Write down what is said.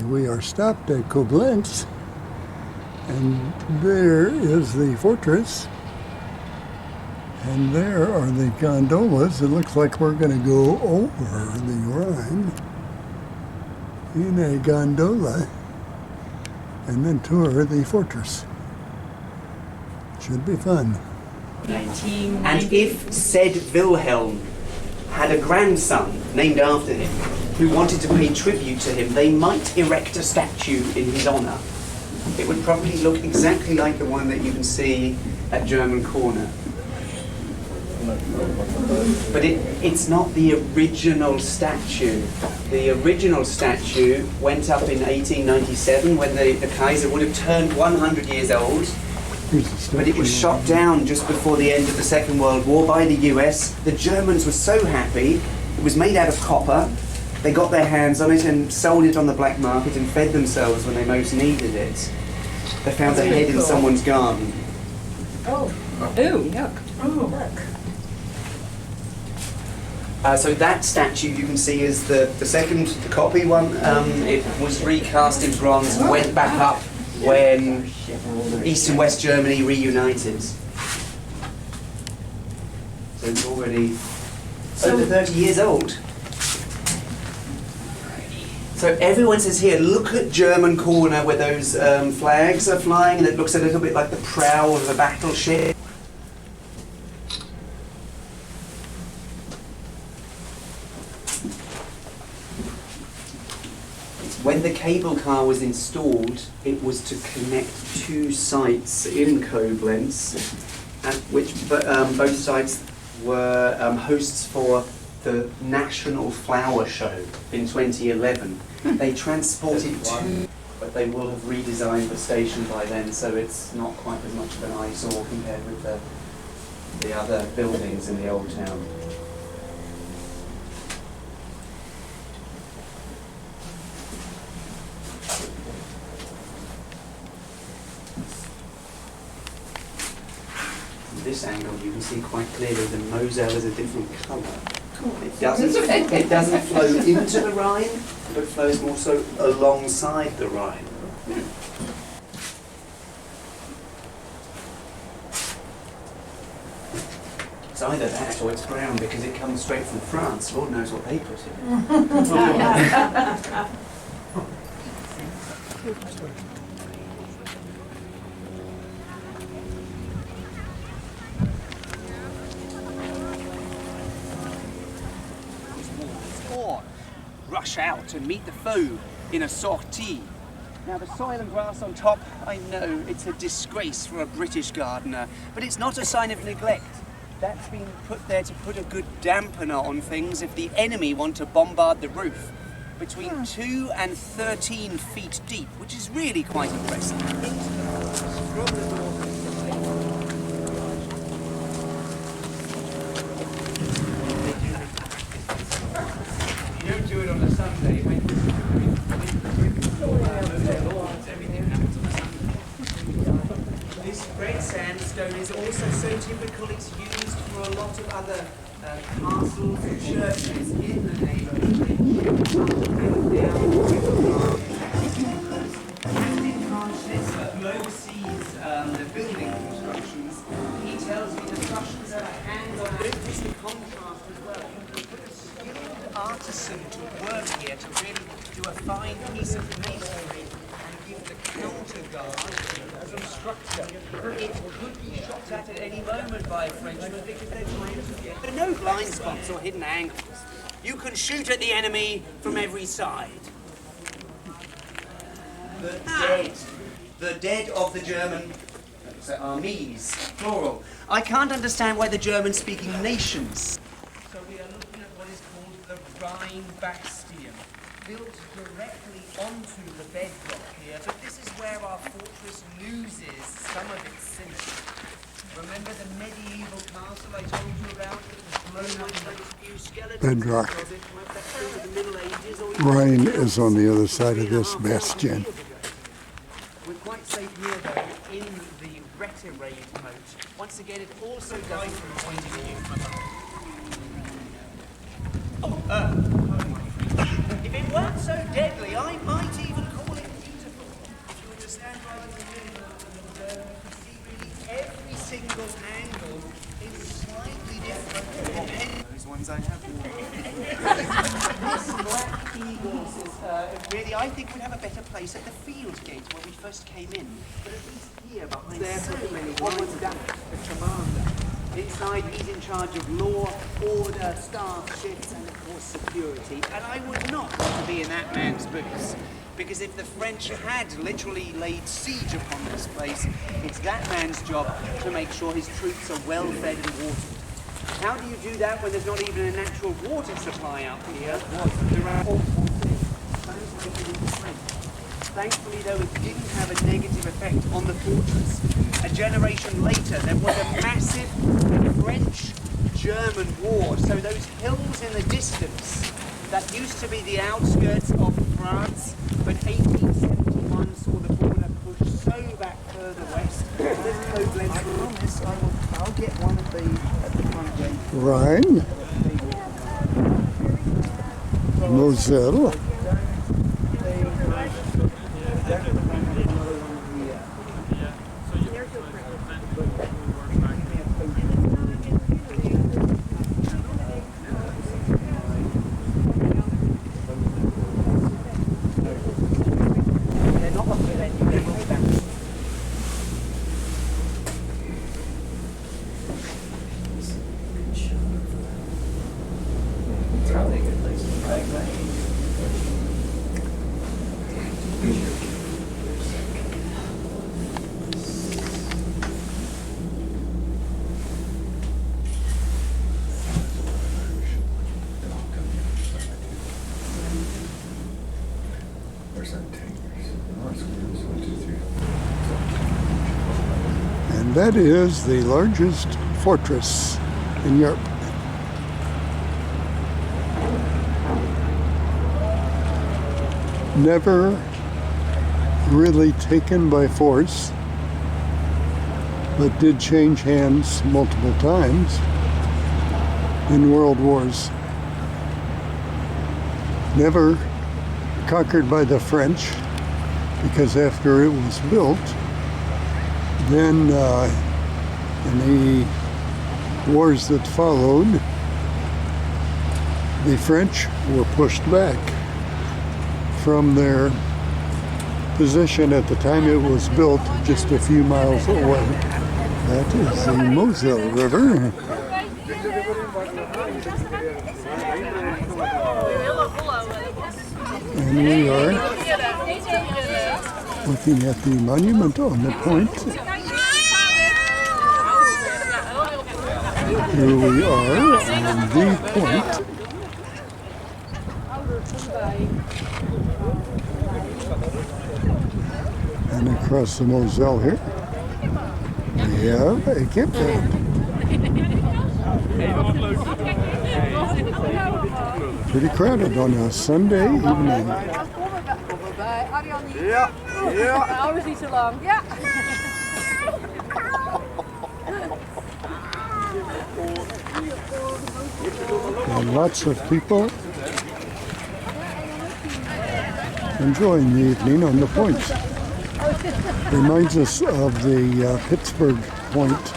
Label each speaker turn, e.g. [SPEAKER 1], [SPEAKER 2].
[SPEAKER 1] We are stopped at Koblenz, and there is the fortress, and there are the gondolas. It looks like we're going to go over the Rhine in a gondola and then tour the fortress. Should be fun.
[SPEAKER 2] And if said Wilhelm had a grandson named after him who wanted to pay tribute to him, they might erect a statue in his honour. It would probably look exactly like the one that you can see at German Corner. But it's not the original statue. The original statue went up in 1897 when the Kaiser would have turned 100 years old. But it was shot down just before the end of the Second World War by the US. The Germans were so happy. It was made out of copper. They got their hands on it and sold it on the black market and fed themselves when they most needed it. They found the head in someone's garden.
[SPEAKER 3] Oh, yuck. Oh, look.
[SPEAKER 2] So that statue you can see is the second copy one. It was recast in bronze and went back up when East and West Germany reunited. So it's already over 30 years old. So everyone says here, look at German Corner where those flags are flying, and it looks a little bit like the prow of a battleship. When the cable car was installed, it was to connect two sites in Koblenz, at which both sites were hosts for the National Flower Show in 2011. They transported two, but they will have redesigned the station by then, so it's not quite as much of an eyesore compared with the other buildings in the old town. From this angle, you can see quite clearly the Moselle is a different colour. It doesn't flow into the Rhine, but flows more so alongside the Rhine. It's either that or it's brown because it comes straight from France. Lord knows what they put in it. Rush out and meet the foe in a sortie. Now the soil and grass on top, I know it's a disgrace for a British gardener, but it's not a sign of neglect. That's been put there to put a good dampener on things if the enemy want to bombard the roof. Between 2 and 13 feet deep, which is really quite impressive. You don't do it on a Sunday when this red sandstone is also so typical. It's used for a lot of other castles and churches in the neighbourhood. And in Francis, who oversees the building constructions, he tells me the Prussians have a hand on it. Notice the contrast as well. You put a skilled artisan to work here to really do a fine piece of masonry and give the counter guard some structure. It could be shot at any moment by a Frenchman because they're trying to get. There are no blind spots or hidden angles. You can shoot at the enemy from every side. The dead of the German armies, plural. I can't understand why the German-speaking nations. So we are looking at what is called the Rhine Bastion, built directly onto the bedrock here, but this is where our fortress loses some of its symmetry. Remember the medieval castle I told you about that was blown up in those few skeletons?
[SPEAKER 1] Bedrock. Rhine is on the other side of this bastion.
[SPEAKER 2] We're quite safe here though in the retirade moat. Once again, it also does from the point of view from above. If it weren't so deadly, I might even single angle is slightly different depending on those ones I have worn. This Black Eagles is really, I think, would have a better place at the field gate where we first came in. But at least here behind there so many lines of the commander. Inside, he's in charge of law, order, staff shifts, and of course security. And I would not want to be in that man's boots. Because if the French had literally laid siege upon this place, it's that man's job to make sure his troops are well fed and watered. How do you do that when there's not even a natural water supply out here? There are awful things. Thankfully, though, it didn't have a negative effect on the fortress. A generation later, there was a massive French-German war. So those hills in the distance, that used to be the outskirts of France, but 1871 saw the border pushed so back further west. There's Koblenz. I promise I'll get one of the at the front gate.
[SPEAKER 1] Rhine, Moselle, and that is the largest fortress in Europe. Never really taken by force, but did change hands multiple times in world wars. Never conquered by the French, because after it was built, then in the wars that followed, the French were pushed back from their position at the time it was built, just a few miles away. That is the Moselle River. And we are looking at the monument on the point. Here we are on the point. And across the Moselle here, we have a campground. Pretty crowded on a Sunday evening.
[SPEAKER 4] Ja, ja. Hou eens niet zo lang. Ja.
[SPEAKER 1] And lots of people enjoying the evening on the point. Reminds us of the Pittsburgh point.